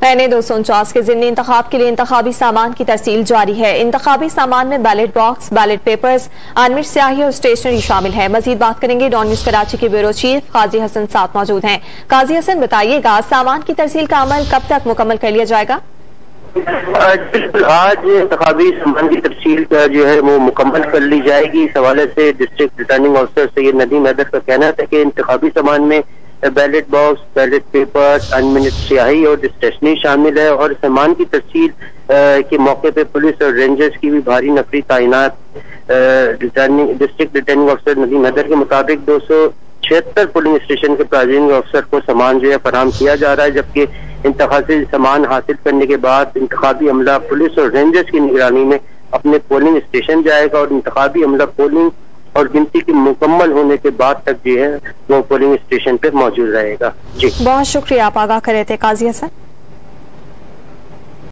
NA 249 के ज़िमनी इंतखाब के लिए इंतखाबी सामान की तरसील जारी है। इंतखाबी सामान में बैलेट बॉक्स, बैलेट पेपर्स, अनमिट स्याही और स्टेशनरी शामिल है। मजीद बात करेंगे डॉन न्यूज़ कराची के ब्यूरो चीफ काजी हसन साथ मौजूद हैं। काजी हसन, बताइएगा सामान की तरसील का अमल कब तक मुकम्मल कर लिया जाएगा? आज इंतखाबी सामान की तरसील का जो है वो मुकम्मल कर ली जाएगी। इस हवाले से district returning officer Syed Nadeem Haider का कहना था कि इंतखाबी सामान में बैलेट बॉक्स, बैलेट पेपर्स, अनमिट स्याही और स्टेशनरी शामिल है और सामान की तरसील के मौके पे पुलिस और रेंजर्स की भी भारी नफरी तैनात। District returning officer Nadeem Haider के मुताबिक 276 पोलिंग स्टेशन के प्रिजाइडिंग ऑफिसर को सामान जो है फराहम किया जा रहा है, जबकि इंतखाबी सामान हासिल करने के बाद इंतखाबी अमला पुलिस और रेंजर्स की निगरानी में अपने पोलिंग स्टेशन जाएगा और इंतखाबी अमला पोलिंग और गिनती के मुकम्मल होने के बाद तक जो है वो पोलिंग स्टेशन पे मौजूद रहेगा। जी, बहुत शुक्रिया, आप आगाह कर रहे थे काजी हसन।